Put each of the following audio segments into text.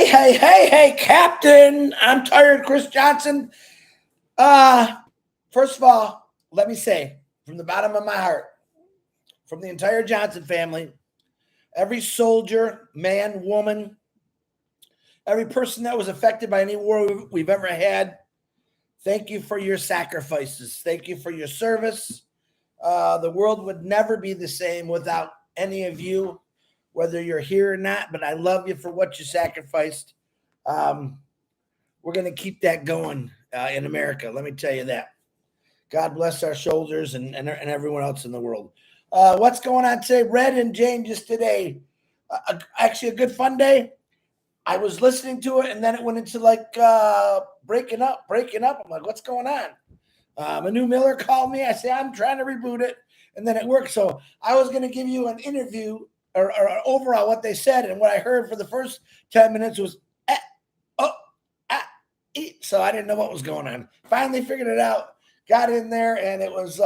Hey, Captain. I'm tired, Chris Johnson. First of all, let me say from the bottom of my heart, from the entire Johnson family, every soldier, man, woman, every person that was affected by any war we've ever had, thank you for your sacrifices. Thank you for your service. The world would never be the same without any of you, whether you're here or not, but I love you for what you sacrificed. Um, we're going to keep that going in America. Let me tell you that. God bless our soldiers and everyone else in the world. What's going on today? Red and Jane just today. Actually, a good fun day. I was listening to it, and then it went into like breaking up. I'm like, what's going on? Manu Miller called me. I said, I'm trying to reboot it, and then it worked. So I was going to give you an interview or overall what they said, and what I heard for the first 10 minutes was, so I didn't know what was going on. Finally figured it out. Got in there, and it was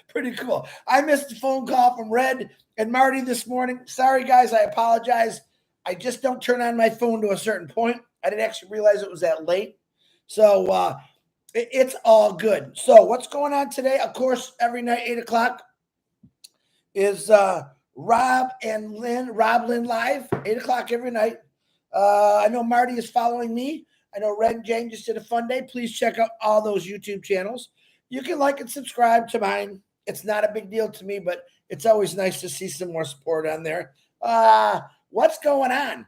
pretty cool. I missed a phone call from Red and Marty this morning. Sorry, guys. I apologize. I just don't turn on my phone to a certain point. I didn't actually realize it was that late. So it's all good. So what's going on today? Of course, every night, 8 o'clock is Rob Lynn Live, 8 o'clock every night. I know Marty is following me. I know Red and Jane just did a fun day. Please check out all those YouTube channels. You can like and subscribe to mine. It's not a big deal to me, but it's always nice to see some more support on there. What's going on?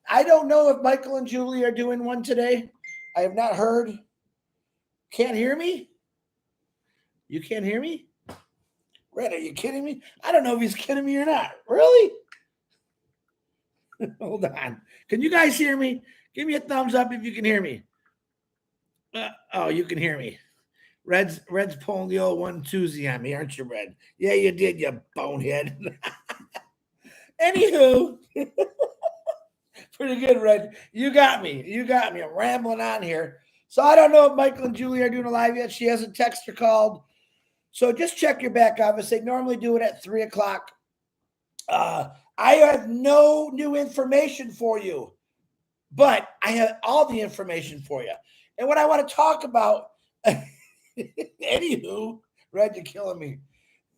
I don't know if Michael and Julie are doing one today. I have not heard. Can't hear me? You can't hear me? Red, are you kidding me? I don't know if he's kidding me or not. Really? Hold on. Can you guys hear me? Give me a thumbs up if you can hear me. Oh, you can hear me. Red's pulling the old 1-2 on me, aren't you, Red? Yeah, you did, you bonehead. Anywho, pretty good, Red. You got me. I'm rambling on here. So I don't know if Michael and Julie are doing a live yet. She hasn't texted or called. So just check your back office. They normally do it at 3 o'clock. I have no new information for you, but I have all the information for you. And what I want to talk about, anywho, Red, you're killing me.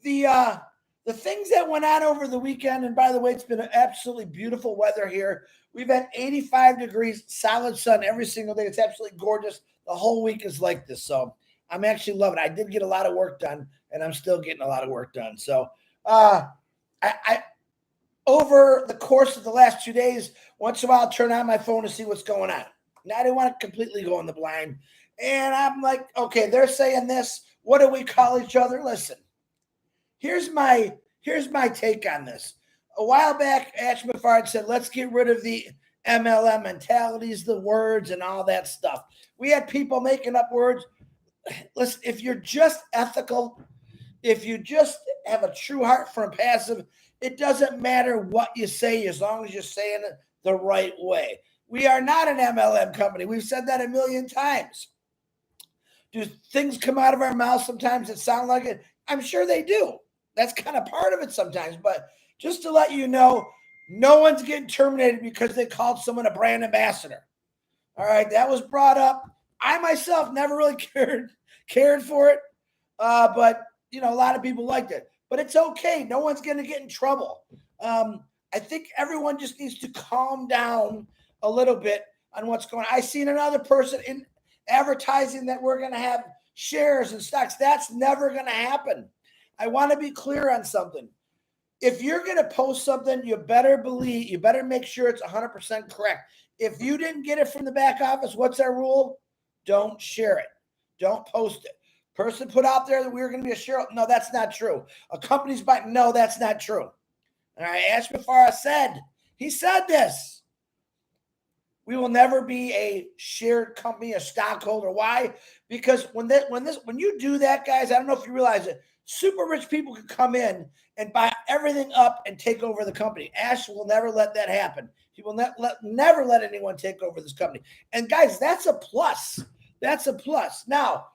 The things that went on over the weekend, and by the way, it's been absolutely beautiful weather here. We've had 85 degrees, solid sun every single day. It's absolutely gorgeous. The whole week is like this. So I'm actually loving it. I did get a lot of work done, and I'm still getting a lot of work done. So I over the course of the last 2 days, once in a while, I'll turn on my phone to see what's going on. Now, I didn't want to completely go in the blind. And I'm like, okay, they're saying this. What do we call each other? Listen, here's my take on this. A while back, Ash Mufareh said, let's get rid of the MLM mentalities, the words, and all that stuff. We had people making up words. Listen, if you're just ethical, if you just have a true heart for passive, it doesn't matter what you say as long as you're saying it the right way. We are not an MLM company. We've said that a million times. Do things come out of our mouths sometimes that sound like it? I'm sure they do. That's kind of part of it sometimes. But just to let you know, no one's getting terminated because they called someone a brand ambassador. All right, that was brought up. I myself never really cared for it, but you know, a lot of people liked it. But it's okay. No one's going to get in trouble. I think everyone just needs to calm down a little bit on what's going on. I seen another person in advertising that we're going to have shares and stocks. That's never going to happen. I want to be clear on something. If you're going to post something, you better make sure it's 100% correct. If you didn't get it from the back office, what's our rule? Don't share it. Don't post it. Person put out there that we were going to be a share. No, that's not true. A company's buying. No, that's not true. All right. Ash Mufareh said this. We will never be a shared company, a stockholder. Why? Because when you do that, guys, I don't know if you realize it, super rich people can come in and buy everything up and take over the company. Ash will never let that happen. He will never let anyone take over this company. And guys, that's a plus. That's a plus. Now,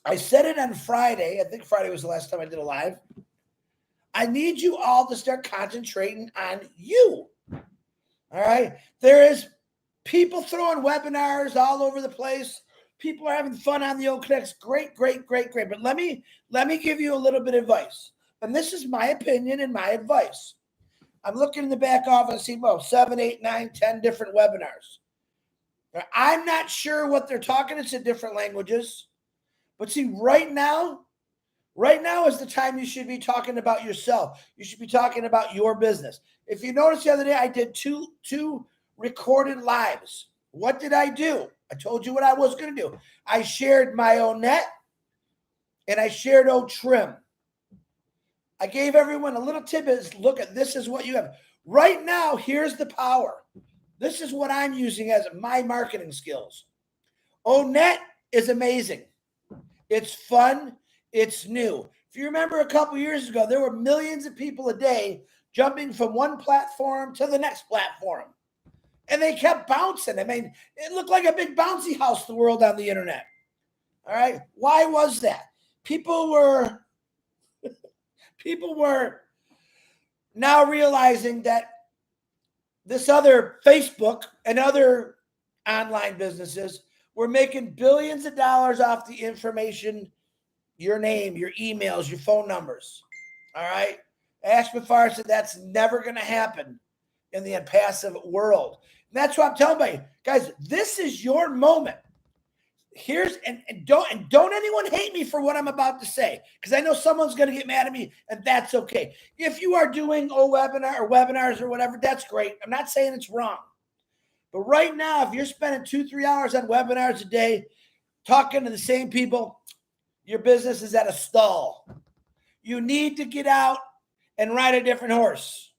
I said it on Friday. I think Friday was the last time I did a live. I need you all to start concentrating on you. All All right. There is people throwing webinars all over the place. People are having fun on the O-Connects. Great, great, great, great. But let me give you a little bit of advice. And this is my opinion and my advice. I'm looking in the back office and see, well, 7, 8, 9, 10 different webinars. Now, I'm not sure what they're talking. It's in different languages. But see, right now is the time you should be talking about yourself. You should be talking about your business. If you noticed the other day, I did two recorded lives. What did I do? I told you what I was going to do. I shared my own net and I shared O-Trim. I gave everyone a little tidbit. Look at this is what you have. Right now, here's the power. This is what I'm using as my marketing skills. O-Net is amazing. It's fun. It's new. If you remember a couple years ago, there were millions of people a day jumping from one platform to the next platform. And they kept bouncing. I mean, it looked like a big bouncy house, the world on the internet. All right. Why was that? People were now realizing that this other Facebook and other online businesses were making billions of dollars off the information, your name, your emails, your phone numbers. All right. Ash Mufareh said that's never going to happen in the Onpassive world. And that's what I'm telling you, guys, this is your moment. Here's and don't anyone hate me for what I'm about to say, because I know someone's going to get mad at me, and that's okay. If you are doing webinars or whatever, that's great. I'm not saying it's wrong. But right now, if you're spending 2-3 hours on webinars a day talking to the same people, your business is at a stall. You need to get out and ride a different horse.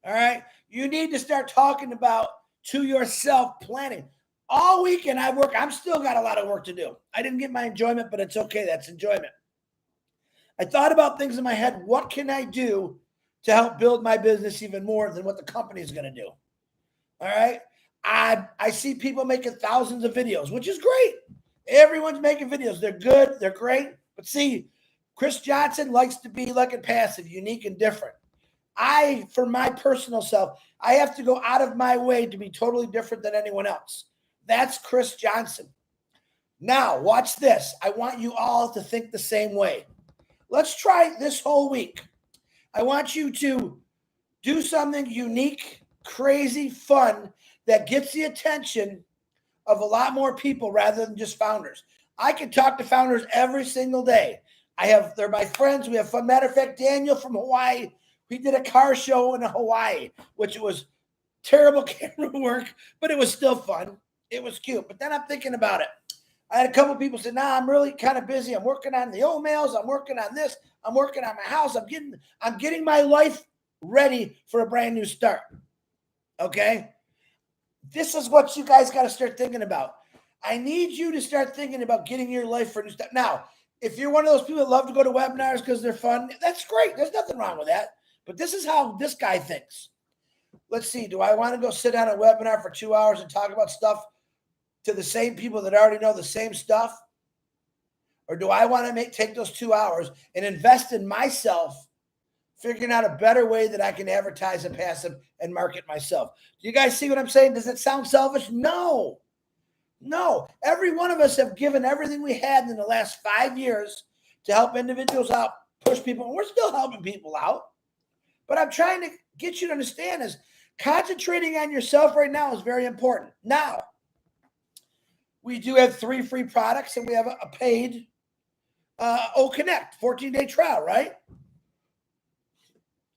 All right? You need to start talking about to yourself planning. All weekend I work. I'm still got a lot of work to do. I didn't get my enjoyment, but it's okay. That's enjoyment. I thought about things in my head. What can I do to help build my business even more than what the company is going to do? All right. I see people making thousands of videos, which is great. Everyone's making videos. They're good. They're great. But see, Chris Johnson likes to be like Onpassive, unique and different. For my personal self, I have to go out of my way to be totally different than anyone else. That's Chris Johnson. Now, watch this. I want you all to think the same way. Let's try this whole week. I want you to do something unique, crazy, fun that gets the attention of a lot more people rather than just founders. I can talk to founders every single day. They're my friends. We have fun. Matter of fact, Daniel from Hawaii, we did a car show in Hawaii, which was terrible camera work, but it was still fun. It was cute. But then I'm thinking about it. I had a couple people say, nah, I'm really kind of busy. I'm working on the emails. I'm working on this. I'm working on my house. I'm getting my life ready for a brand new start. Okay? This is what you guys got to start thinking about. I need you to start thinking about getting your life for a new start. Now, if you're one of those people that love to go to webinars because they're fun, that's great. There's nothing wrong with that. But this is how this guy thinks. Let's see. Do I want to go sit on a webinar for 2 hours and talk about stuff to the same people that already know the same stuff? Or do I want to take those 2 hours and invest in myself, figuring out a better way that I can advertise Onpassive and market myself? Do you guys see what I'm saying? Does it sound selfish? No. Every one of us have given everything we had in the last 5 years to help individuals out, push people. And we're still helping people out. But I'm trying to get you to understand is concentrating on yourself right now is very important. Now, we do have 3 free products, and we have a paid O-Connect 14-day trial, right?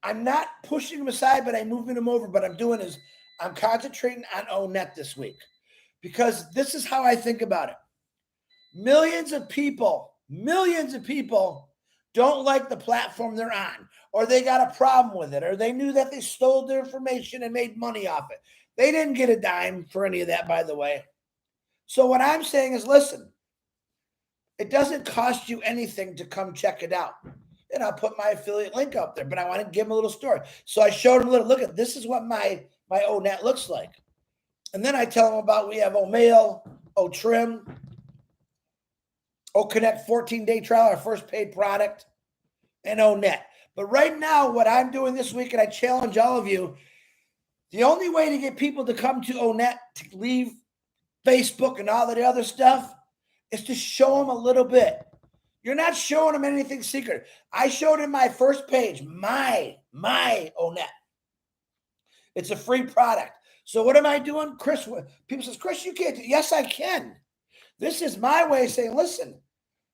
I'm not pushing them aside, but I'm moving them over. What I'm doing is I'm concentrating on O-Net this week, because this is how I think about it. Millions of people don't like the platform they're on, or they got a problem with it, or they knew that they stole their information and made money off it. They didn't get a dime for any of that, by the way. So what I'm saying is, listen, it doesn't cost you anything to come check it out. And I'll put my affiliate link up there, but I want to give them a little story. So I showed them a little, look at, this is what my O-Net looks like. And then I tell them about, we have O-Mail, O-Trim, O-Connect 14-day trial, our first paid product, and O-Net. But right now, what I'm doing this week, and I challenge all of you, The only way to get people to come to Onet, to leave Facebook and all that other stuff, is to show them a little bit. You're not showing them anything secret. I showed him my first page, my Onet. It's a free product. So what am I doing? Chris, people says, Chris, you can't do it. Yes, I can. This is my way of saying, listen,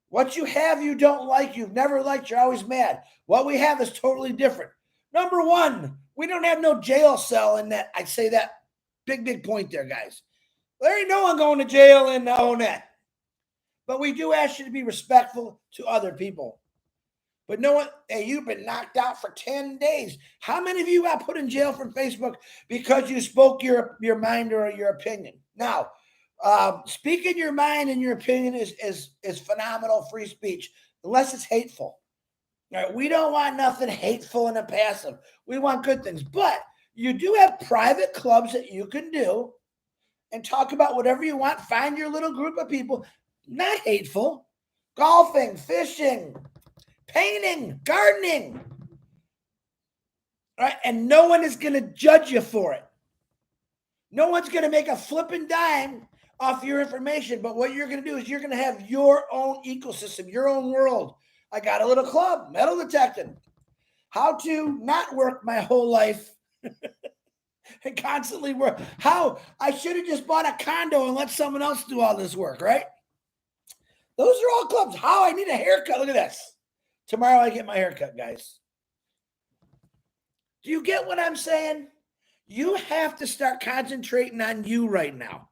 what you have, you don't like, you've never liked, you're always mad. What we have is totally different. Number one, we don't have no jail cell in that. I say that big point there, guys. There ain't no one going to jail in Onet. But we do ask you to be respectful to other people. But no one, hey, you've been knocked out for 10 days. How many of you got put in jail from Facebook because you spoke your mind or your opinion? Now, speaking your mind and your opinion is phenomenal free speech, unless it's hateful. All right, we don't want nothing hateful and passive. We want good things. But you do have private clubs that you can do and talk about whatever you want. Find your little group of people, not hateful. Golfing, fishing, painting, gardening. All right, and no one is going to judge you for it. No one's going to make a flipping dime off your information. But what you're going to do is you're going to have your own ecosystem, your own world. I got a little club, metal detecting. How to not work my whole life and constantly work. How I should have just bought a condo and let someone else do all this work, right? Those are all clubs. How I need a haircut. Look at this. Tomorrow I get my haircut, guys. Do you get what I'm saying? You have to start concentrating on you right now.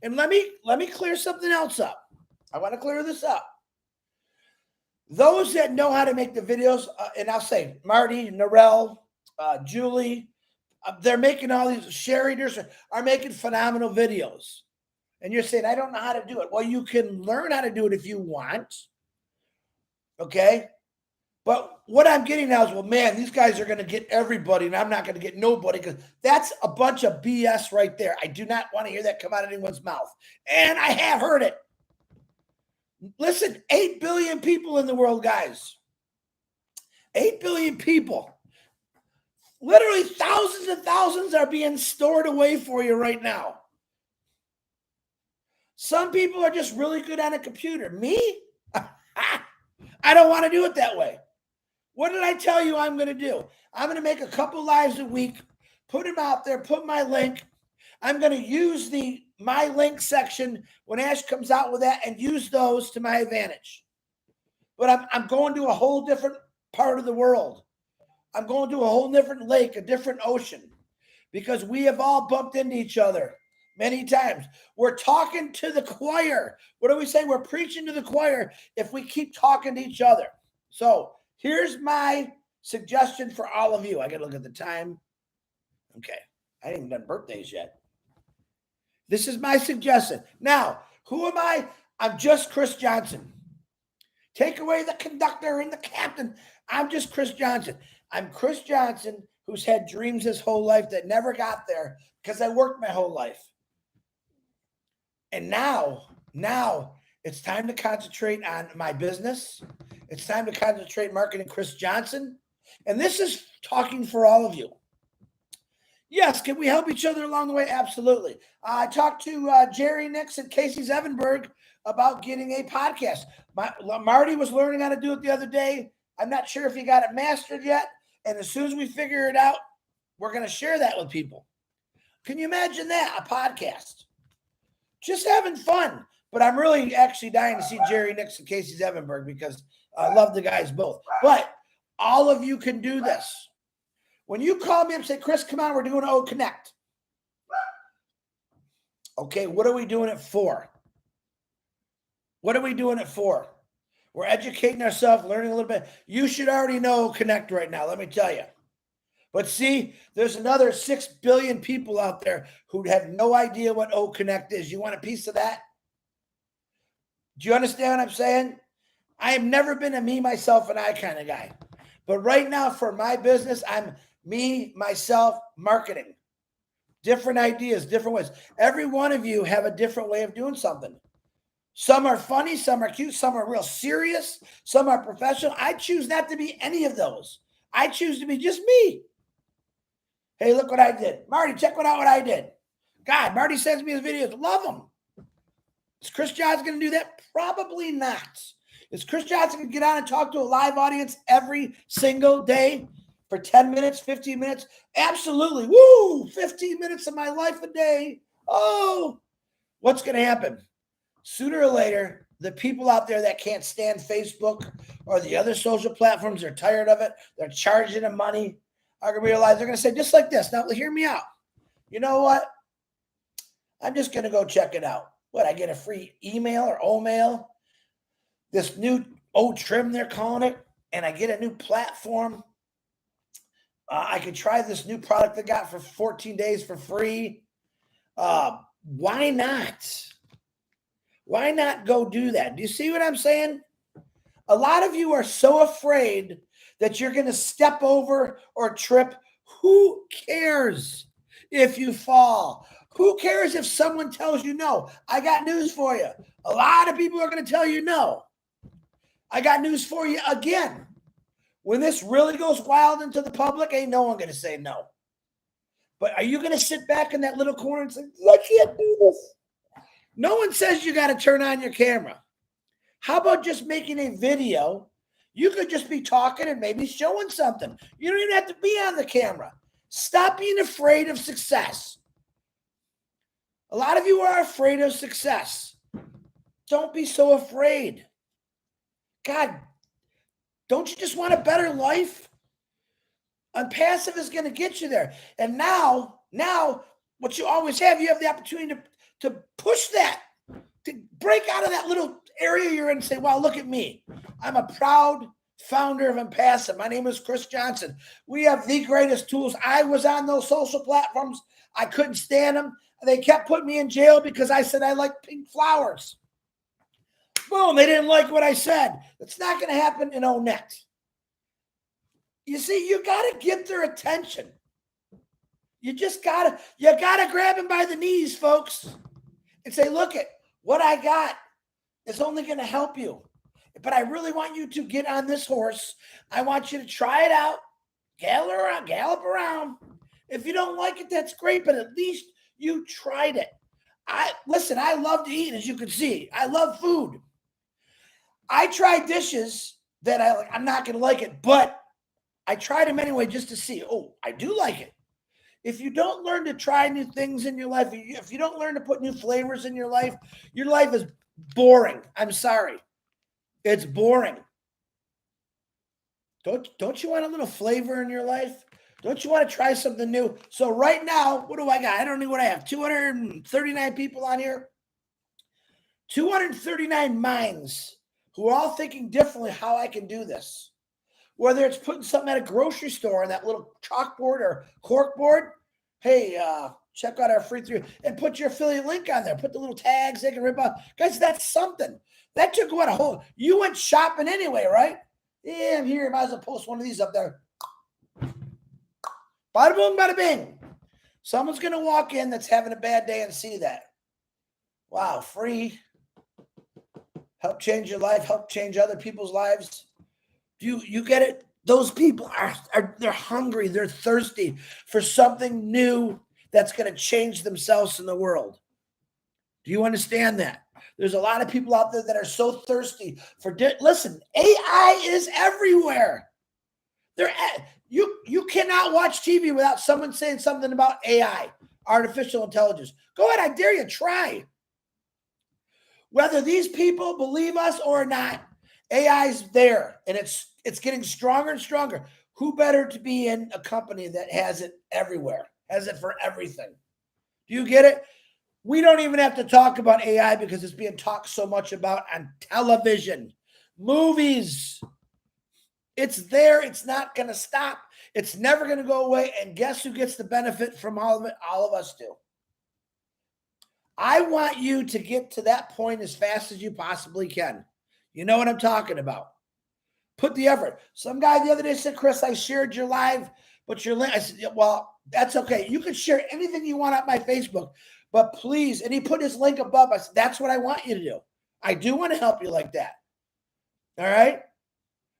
And let me clear something else up. I want to clear this up. Those that know how to make the videos, and I'll say Marty, Narelle, Julie, they're making all these share readers are making phenomenal videos. And you're saying, I don't know how to do it. Well, you can learn how to do it if you want. Okay? But what I'm getting now is, well, man, these guys are going to get everybody, and I'm not going to get nobody, because that's a bunch of BS right there. I do not want to hear that come out of anyone's mouth. And I have heard it. Listen, 8 billion people in the world, guys. 8 billion people. Literally thousands and thousands are being stored away for you right now. Some people are just really good on a computer. Me? I don't want to do it that way. What did I tell you I'm going to do? I'm going to make a couple lives a week, put them out there, put my link. I'm going to use my link section when Ash comes out with that and use those to my advantage. But I'm going to a whole different part of the world. I'm going to a whole different lake, a different ocean, because we have all bumped into each other many times. We're talking to the choir. What do we say? We're preaching to the choir if we keep talking to each other. So here's my suggestion for all of you. I got to look at the time. Okay. I ain't even done birthdays yet. This is my suggestion. Now, who am I? I'm just Chris Johnson. Take away the conductor and the captain. I'm just Chris Johnson. I'm Chris Johnson, who's had dreams his whole life that never got there because I worked my whole life. And now it's time to concentrate on my business. It's time to concentrate marketing Chris Johnson. And this is talking for all of you. Yes, can we help each other along the way? Absolutely. I talked to Jerry Nix and Casey Zevenberg about getting a podcast. Marty was learning how to do it the other day. I'm not sure if he got it mastered yet. And as soon as we figure it out, we're going to share that with people. Can you imagine that? A podcast. Just having fun. But I'm really actually dying to see Jerry Nix and Casey Zevenberg because I love the guys both. But all of you can do this. When you call me up and say, Chris, come on, we're doing O Connect. Okay, what are we doing it for? What are we doing it for? We're educating ourselves, learning a little bit. You should already know O Connect right now, let me tell you. But see, there's another 6 billion people out there who have no idea what O Connect is. You want a piece of that? Do you understand what I'm saying? I have never been a me, myself, and I kind of guy. But right now, for my business, I'm me, myself, marketing. Different ideas, different ways. Every one of you have a different way of doing something. Some are funny, some are cute, some are real serious, some are professional. I choose not to be any of those. I choose to be just me. Hey, look what I did. Marty, check what I did. God, Marty sends me his videos. Love them. Is Chris Johnson going to do that? Probably not. Is Chris Johnson going to get on and talk to a live audience every single day for 10 minutes, 15 minutes? Absolutely. Woo! 15 minutes of my life a day. Oh, what's going to happen? Sooner or later, the people out there that can't stand Facebook or the other social platforms, they're tired of it. They're charging them money. Are going to realize they're going to say just like this. Now, hear me out. You know what? I'm just going to go check it out. What, I get a free email or O-mail, this new O-trim they're calling it, and I get a new platform. I could try this new product I got for 14 days for free. Why not? Why not go do that? Do you see what I'm saying? A lot of you are so afraid that you're going to step over or trip. Who cares if you fall? Who cares if someone tells you no? I got news for you. A lot of people are going to tell you no. I got news for you again. When this really goes wild into the public, ain't no one going to say no. But are you going to sit back in that little corner and say, I can't do this? No one says you got to turn on your camera. How about just making a video? You could just be talking and maybe showing something. You don't even have to be on the camera. Stop being afraid of success. A lot of you are afraid of success. Don't be so afraid. God, don't you just want a better life? Onpassive is going to get you there. And now, what you always have, you have the opportunity to push that, to break out of that little area you're in and say, wow, look at me. I'm a proud founder of Onpassive. My name is Chris Johnson. We have the greatest tools. I was on those social platforms. I couldn't stand them. They kept putting me in jail because I said I like pink flowers. Boom, they didn't like what I said. That's not going to happen in O-Net. You see, you got to get their attention. You got to grab them by the knees, folks, and say, look at what I got is only going to help you. But I really want you to get on this horse. I want you to try it out, gallop around. If you don't like it, that's great, but at least you tried it. Listen, I love to eat, as you can see. I love food. I try dishes that I'm not going to like it, but I tried them anyway just to see. Oh, I do like it. If you don't learn to try new things in your life, if you don't learn to put new flavors in your life is boring. I'm sorry. It's boring. Don't you want a little flavor in your life? Don't you want to try something new? So right now, what do I got? I don't know what I have. 239 people on here. 239 minds who are all thinking differently how I can do this. Whether it's putting something at a grocery store on that little chalkboard or corkboard, hey, check out our free 3 and put your affiliate link on there. Put the little tags they can rip off. Guys, that's something. That took what, a whole, you went shopping anyway, right? Yeah, I'm here. Might as well post one of these up there. Bada boom, bada bing. Someone's going to walk in that's having a bad day and see that. Wow, free. Help change your life. Help change other people's lives. You get it? Those people they're hungry. They're thirsty for something new that's going to change themselves in the world. Do you understand that? There's a lot of people out there that are so thirsty for. Listen, AI is everywhere. You cannot watch TV without someone saying something about AI, artificial intelligence. Go ahead, I dare you, try. Whether these people believe us or not, AI's there, and it's getting stronger and stronger. Who better to be in a company that has it everywhere, has it for everything? Do you get it? We don't even have to talk about AI because it's being talked so much about on television, movies. It's there. It's not going to stop. It's never going to go away. And guess who gets the benefit from all of it? All of us do. I want you to get to that point as fast as you possibly can. You know what I'm talking about. Put the effort. Some guy the other day said, Chris, I shared your live, but your link. I said, well, that's okay. You can share anything you want on my Facebook, but please. And he put his link above. I said, that's what I want you to do. I do want to help you like that. All right.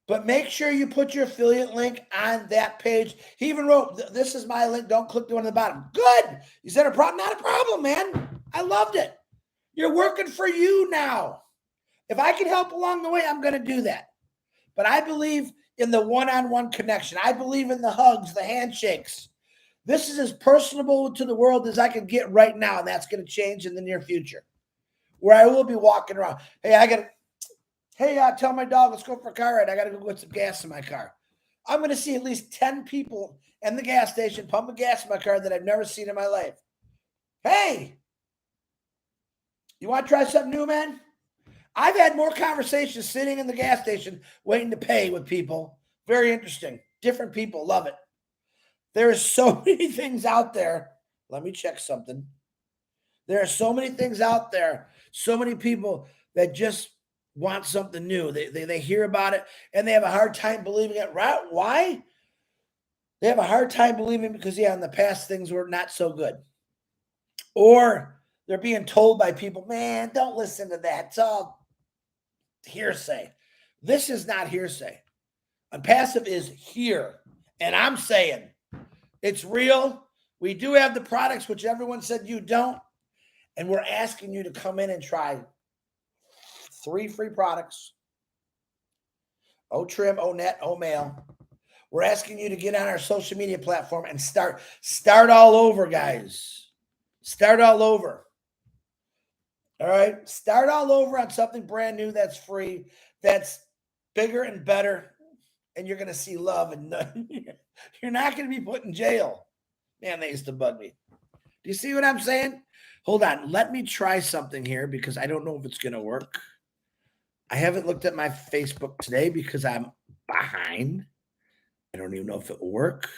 But make sure you put your affiliate link on that page. He even wrote, this is my link. Don't click the one on the bottom. Good. Is that a problem? Not a problem, man. I loved it. You're working for you now. If I can help along the way, I'm going to do that. But I believe in the one-on-one connection. I believe in the hugs, the handshakes. This is as personable to the world as I can get right now, and that's going to change in the near future, where I will be walking around. Hey, tell my dog, let's go for a car ride. I got to go get some gas in my car. I'm going to see at least 10 people in the gas station pumping gas in my car that I've never seen in my life. Hey, you want to try something new, man? I've had more conversations sitting in the gas station waiting to pay with people. Very interesting. Different people. Love it. There are so many things out there. Let me check something. There are so many things out there. So many people that just want something new. They hear about it and they have a hard time believing it. Right? Why? They have a hard time believing because, in the past things were not so good. Or they're being told by people, man, don't listen to that. It's all hearsay. This is not hearsay. Onpassive is here. And I'm saying it's real. We do have the products, which everyone said you don't. And we're asking you to come in and try 3 free products. O-Trim, O-Net, O-Mail. We're asking you to get on our social media platform and start all over, guys. Start all over. All right? Start all over on something brand new that's free, that's bigger and better, and you're going to see love. And you're not going to be put in jail. Man, they used to bug me. Do you see what I'm saying? Hold on. Let me try something here because I don't know if it's going to work. I haven't looked at my Facebook today because I'm behind. I don't even know if it will work.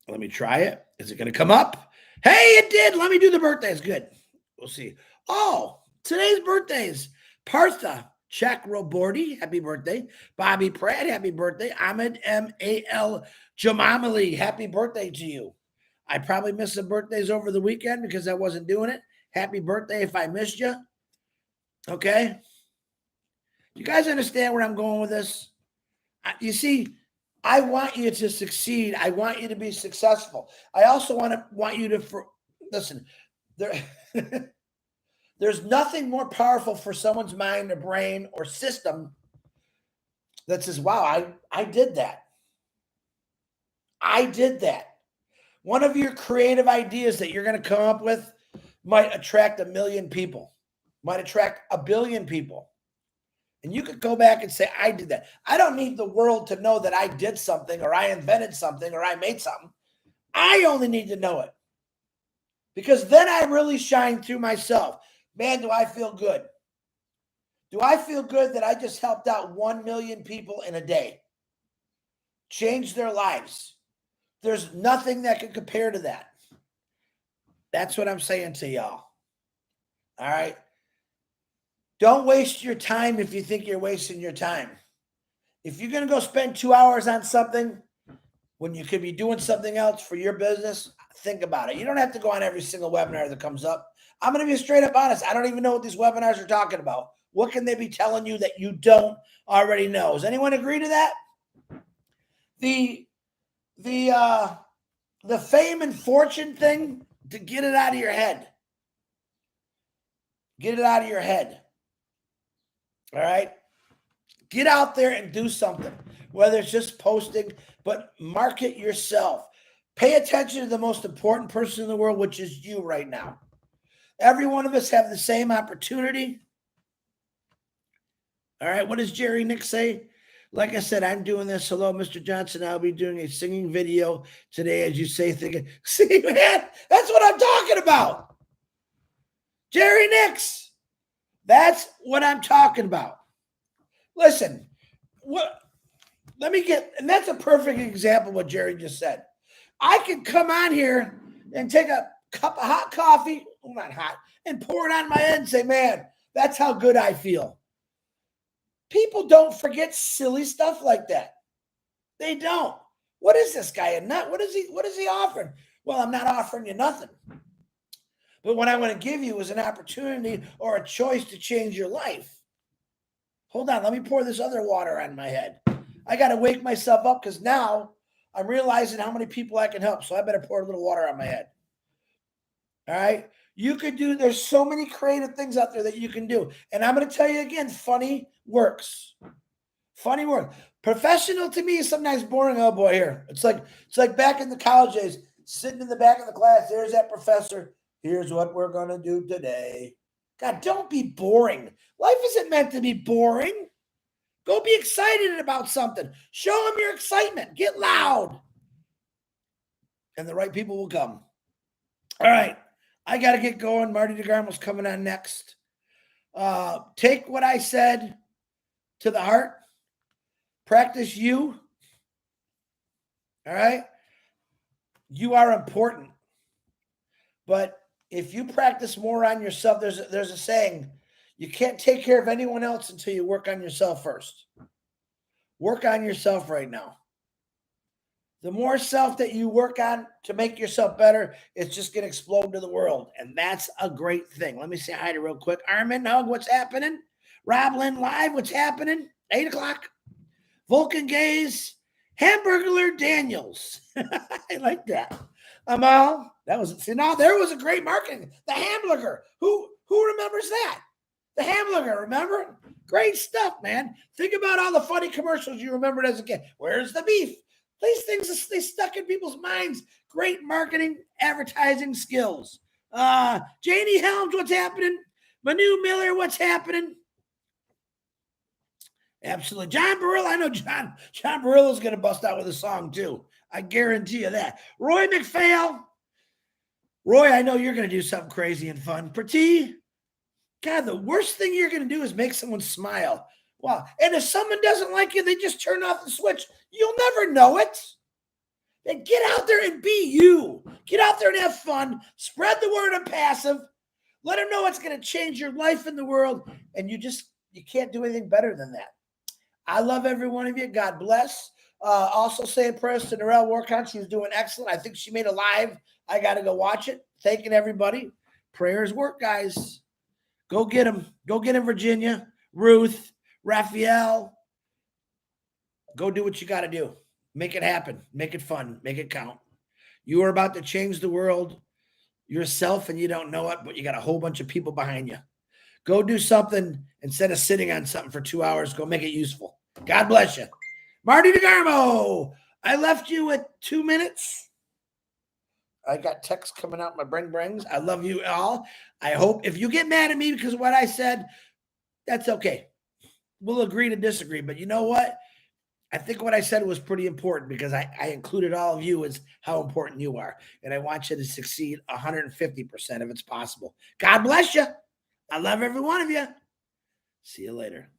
Let me try it. Is it going to come up? Hey, it did. Let me do the birthdays. Good. We'll see. Oh, today's birthdays. Partha Chakraborty, happy birthday. Bobby Pratt, happy birthday. Ahmed M.A.L. Jamamali, happy birthday to you. I probably missed some birthdays over the weekend because I wasn't doing it. Happy birthday if I missed you. Okay? You guys understand where I'm going with this? You see, I want you to succeed. I want you to be successful. I also want you to listen. There's nothing more powerful for someone's mind or brain or system that says, wow, I did that. I did that. One of your creative ideas that you're going to come up with might attract 1 million people, might attract 1 billion people. And you could go back and say, I did that. I don't need the world to know that I did something or I invented something or I made something. I only need to know it. Because then I really shine through myself. Man, do I feel good. Do I feel good that I just helped out 1 million people in a day? Changed their lives. There's nothing that can compare to that. That's what I'm saying to y'all. All right? Don't waste your time if you think you're wasting your time. If you're going to go spend 2 hours on something when you could be doing something else for your business, think about it. You don't have to go on every single webinar that comes up. I'm going to be straight up honest. I don't even know what these webinars are talking about. What can they be telling you that you don't already know? Does anyone agree to that? The fame and fortune thing, to get it out of your head. Get it out of your head. All right? Get out there and do something, whether it's just posting, but market yourself. Pay attention to the most important person in the world, which is you right now. Every one of us have the same opportunity. All right, what does Jerry Nick say? Like I said, I'm doing this. Hello, Mr. Johnson. I'll be doing a singing video today, as you say, thinking, see, man, that's what I'm talking about. Jerry Nix. That's what I'm talking about. Listen, and that's a perfect example of what Jerry just said. I could come on here and take a cup of hot coffee, well, not hot, and pour it on my head and say, man, that's how good I feel. People don't forget silly stuff like that. They don't. What is this guy, a nut? What is he offering? Well, I'm not offering you nothing. But what I want to give you is an opportunity or a choice to change your life. Hold on, let me pour this other water on my head. I got to wake myself up because now I'm realizing how many people I can help. So I better pour a little water on my head. All right. You could do, there's so many creative things out there that you can do. And I'm going to tell you again, funny works. Funny work. Professional to me is sometimes boring. Oh boy, here. It's like back in the college days, sitting in the back of the class. There's that professor. Here's what we're going to do today. God, don't be boring. Life isn't meant to be boring. Go be excited about something. Show them your excitement. Get loud. And the right people will come. All right. I got to get going. Marty DeGarmo's coming on next. Take what I said to the heart. Practice you. All right. You are important. But if you practice more on yourself, there's a saying, you can't take care of anyone else until you work on yourself first. Work on yourself right now. The more self that you work on to make yourself better, it's just going to explode to the world. And that's a great thing. Let me say hi to real quick. Armin Hug, what's happening? Rob Lynn Live, what's happening? 8 o'clock. Vulcan Gaze. Hamburglar Daniels. I like that. Amal, that was, see, now there was a great marketing. The Hamburger. Who remembers that? The Hamburger, remember? Great stuff, man. Think about all the funny commercials you remembered as a kid. Where's the beef? These things, they stuck in people's minds. Great marketing, advertising skills. Janie Helms, what's happening? Manu Miller, what's happening? Absolutely. John Barillo, I know John Barillo's going to bust out with a song too. I guarantee you that. Roy McPhail. Roy, I know you're going to do something crazy and fun. Prati, God, the worst thing you're going to do is make someone smile. Wow. And if someone doesn't like you, they just turn off the switch. You'll never know it. Then get out there and be you. Get out there and have fun. Spread the word on passive. Let them know it's going to change your life in the world. And you can't do anything better than that. I love every one of you. God bless. Also saying prayers to Narelle Warcon. She's doing excellent. I think she made a live. I got to go watch it. Thanking everybody. Prayers work, guys. Go get them. Go get them, Virginia. Ruth. Raphael. Go do what you got to do. Make it happen. Make it fun. Make it count. You are about to change the world yourself and you don't know it, but you got a whole bunch of people behind you. Go do something instead of sitting on something for 2 hours. Go make it useful. God bless you. Marty DeGarmo, I left you at 2 minutes. I got texts coming out my brings. I love you all. I hope if you get mad at me because of what I said, that's okay. We'll agree to disagree. But you know what? I think what I said was pretty important because I included all of you as how important you are. And I want you to succeed 150% if it's possible. God bless you. I love every one of you. See you later.